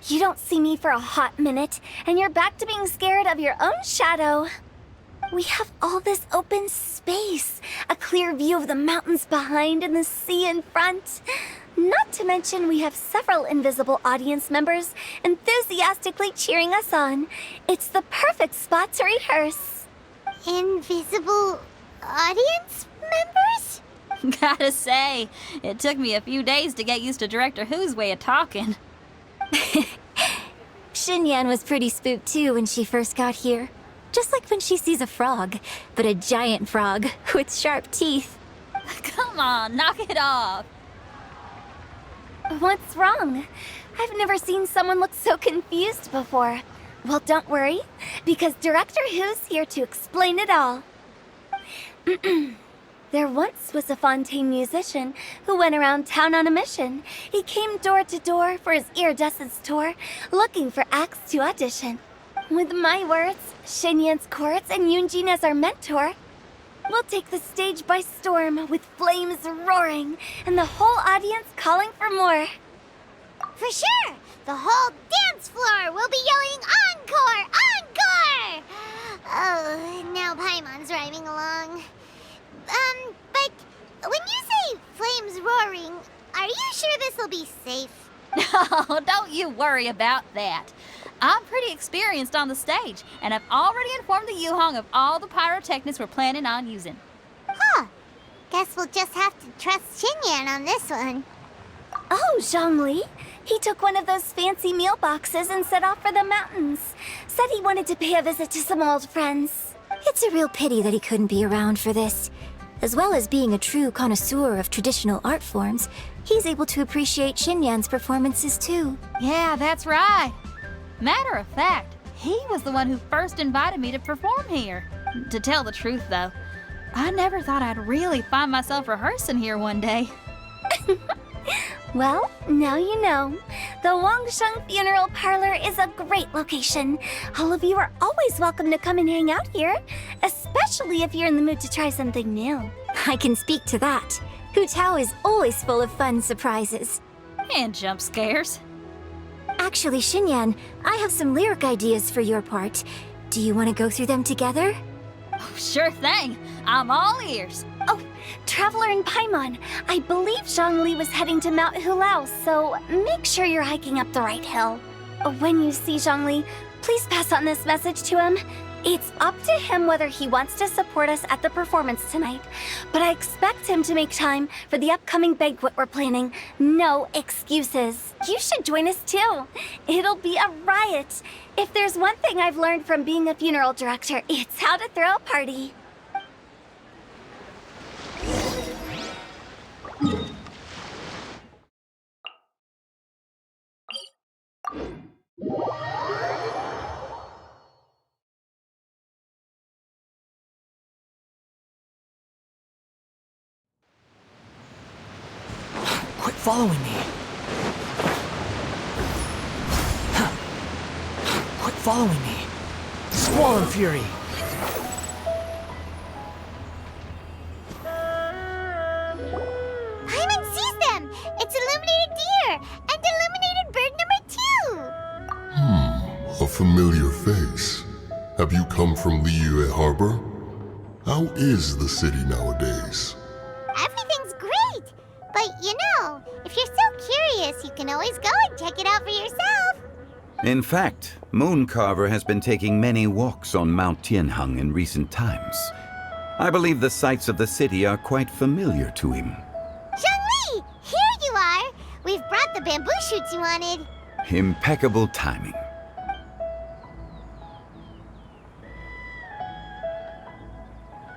you don't see me for a hot minute, and you're back to being scared of your own shadow. We have all this open space, a clear view of the mountains behind and the sea in front. Not to mention we have several invisible audience members enthusiastically cheering us on. It's the perfect spot to rehearse. Invisible audience members? Gotta say, it took me a few days to get used to Director Who's way of talking. Xinyan was pretty spooked too when she first got here. Just like when she sees a frog, but a giant frog with sharp teeth. Come on, knock it off. What's wrong? I've never seen someone look so confused before. Well, don't worry, because Director Who's here to explain it all. There once was a Fontaine musician who went around town on a mission. He came door to door for his iridescence tour, looking for acts to audition. With my words, Xinyan's chorus, and Yunjin as our mentor, we'll take the stage by storm with flames roaring and the whole audience calling for more. For sure! The whole dance floor will be yelling encore! Encore! Oh, now Paimon's rhyming along. But when you say flames roaring, are you sure this'll be safe? No, don't you worry about that. I'm pretty experienced on the stage, and I've already informed the Yuhong of all the pyrotechnics we're planning on using. Huh. Guess we'll just have to trust Xinyan on this one. Oh, Zhongli. He took one of those fancy meal boxes and set off for the mountains. Said he wanted to pay a visit to some old friends. It's a real pity that he couldn't be around for this. As well as being a true connoisseur of traditional art forms, he's able to appreciate Xinyan's performances too. Yeah, that's right. Matter of fact, he was the one who first invited me to perform here. To tell the truth, though, I never thought I'd really find myself rehearsing here one day. Well, now you know. The Wangsheng Funeral Parlor is a great location. All of you are always welcome to come and hang out here, especially if you're in the mood to try something new. I can speak to that. Hu Tao is always full of fun surprises. And jump scares. Actually, Xinyan, I have some lyric ideas for your part. Do you want to go through them together? Oh, sure thing. I'm all ears. Oh, Traveler and Paimon, I believe Zhongli was heading to Mount Hulao, so make sure you're hiking up the right hill. When you see Zhongli, please pass on this message to him. It's up to him whether he wants to support us at the performance tonight, but I expect him to make time for the upcoming banquet we're planning. No excuses. You should join us too. It'll be a riot. If there's one thing I've learned from being a funeral director, it's how to throw a party. following me. Quit following me. Squall and fury. Paimon sees them! It's illuminated deer! And illuminated bird number 2! A familiar face. Have you come from Liyue Harbor? How is the city nowadays? Everything's great! But you know, if you're so curious, you can always go and check it out for yourself! In fact, Mooncarver has been taking many walks on Mount Tianheng in recent times. I believe the sights of the city are quite familiar to him. Zhongli! Here you are! We've brought the bamboo shoots you wanted. Impeccable timing.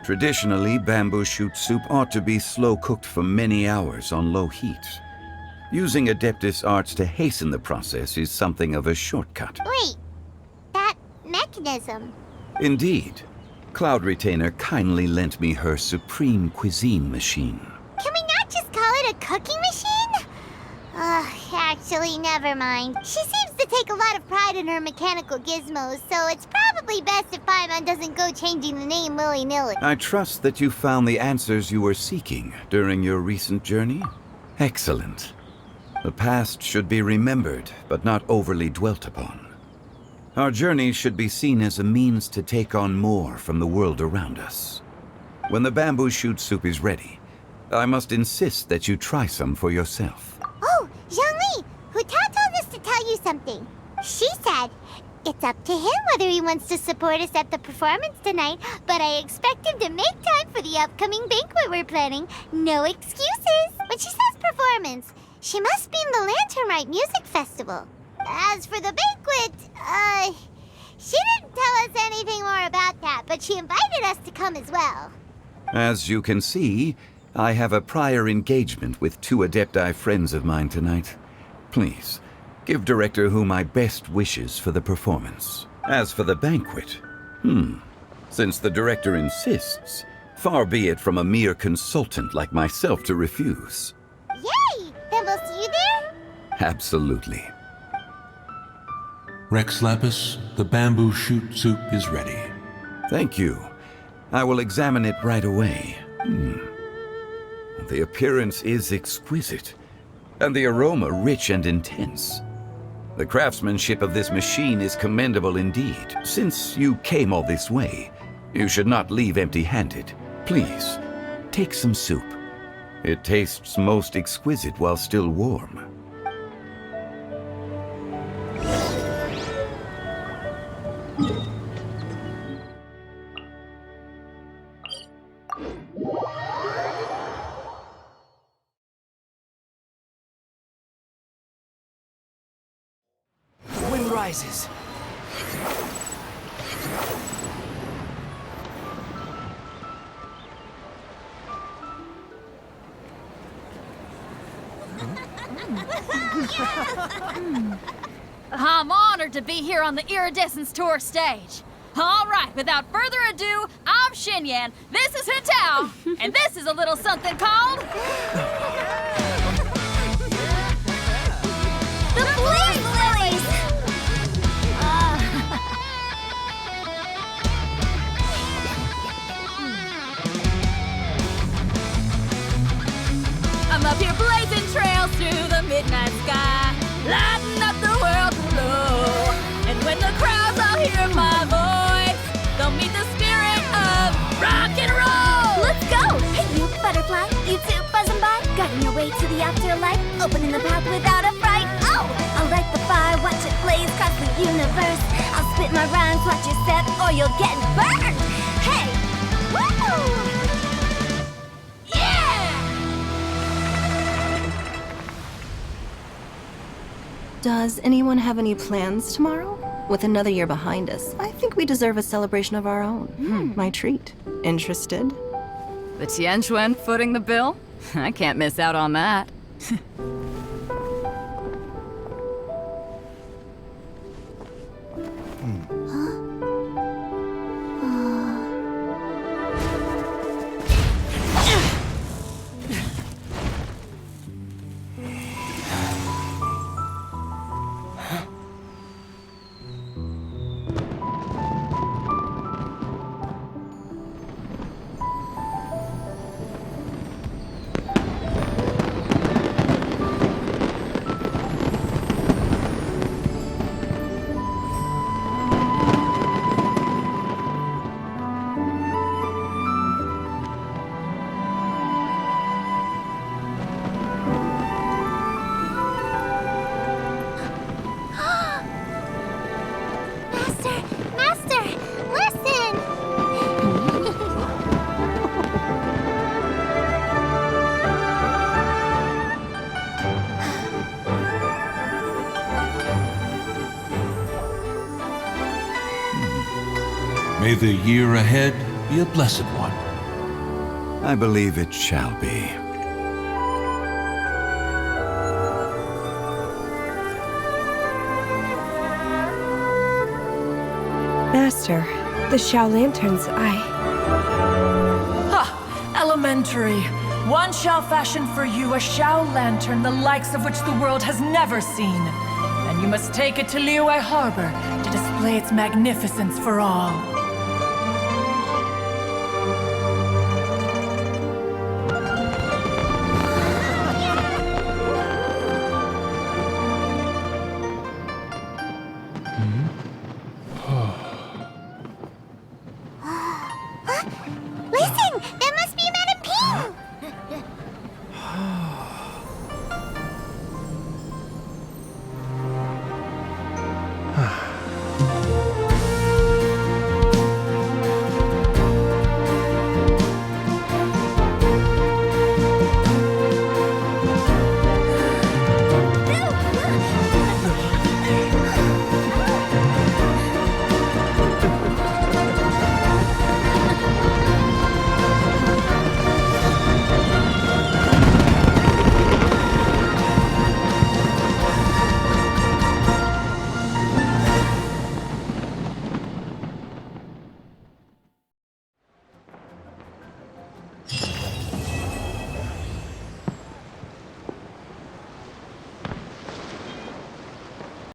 Traditionally, bamboo shoot soup ought to be slow-cooked for many hours on low heat. Using Adeptus arts to hasten the process is something of a shortcut. Wait, that mechanism. Indeed. Cloud Retainer kindly lent me her supreme cuisine machine. Can we not just call it a cooking machine? Actually, never mind. She seems to take a lot of pride in her mechanical gizmos, so it's probably best if Paimon doesn't go changing the name willy-nilly. I trust that you found the answers you were seeking during your recent journey. Excellent. The past should be remembered, but not overly dwelt upon. Our journey should be seen as a means to take on more from the world around us. When the bamboo shoot soup is ready, I must insist that you try some for yourself. Oh, Zhongli! Huta told us to tell you something. She said, it's up to him whether he wants to support us at the performance tonight, but I expect him to make time for the upcoming banquet we're planning. No excuses! When she says performance, she must mean the Lantern Rite Music Festival. As for the banquet, she didn't tell us anything more about that, but she invited us to come as well. As you can see, I have a prior engagement with 2 Adepti friends of mine tonight. Please, give Director Hu my best wishes for the performance. As for the banquet, since the Director insists, far be it from a mere consultant like myself to refuse. Yay! Then we'll see you there? Absolutely. Rex Lapis, the bamboo shoot soup is ready. Thank you. I will examine it right away. The appearance is exquisite, and the aroma rich and intense. The craftsmanship of this machine is commendable indeed. Since you came all this way, you should not leave empty-handed. Please, take some soup. It tastes most exquisite while still warm. The wind rises. I'm honored to be here on the Iridescence Tour stage. All right, without further ado, I'm Xinyan, this is Hintao, and this is a little something called... The Flame Lilies! I'm up here blazing trails through the midnight sky, lighting up the world below. And when the crowds all hear my voice, they'll meet the spirit of rock and roll. Let's go! Hey, you butterfly, you too buzzing by, guiding your way to the afterlife, opening the path without a fright. Oh! I'll light the fire, watch it blaze across the universe. I'll spit my rhymes, watch you step, or you'll get burned. Hey! Woo! Does anyone have any plans tomorrow? With another year behind us, I think we deserve a celebration of our own. My treat. Interested? The Tianquan footing the bill? I can't miss out on that. May the year ahead be a blessed one. I believe it shall be. Master, the Xiao lanterns, Ha! Elementary. One shall fashion for you a Xiao lantern the likes of which the world has never seen. And you must take it to Liyue Harbor to display its magnificence for all.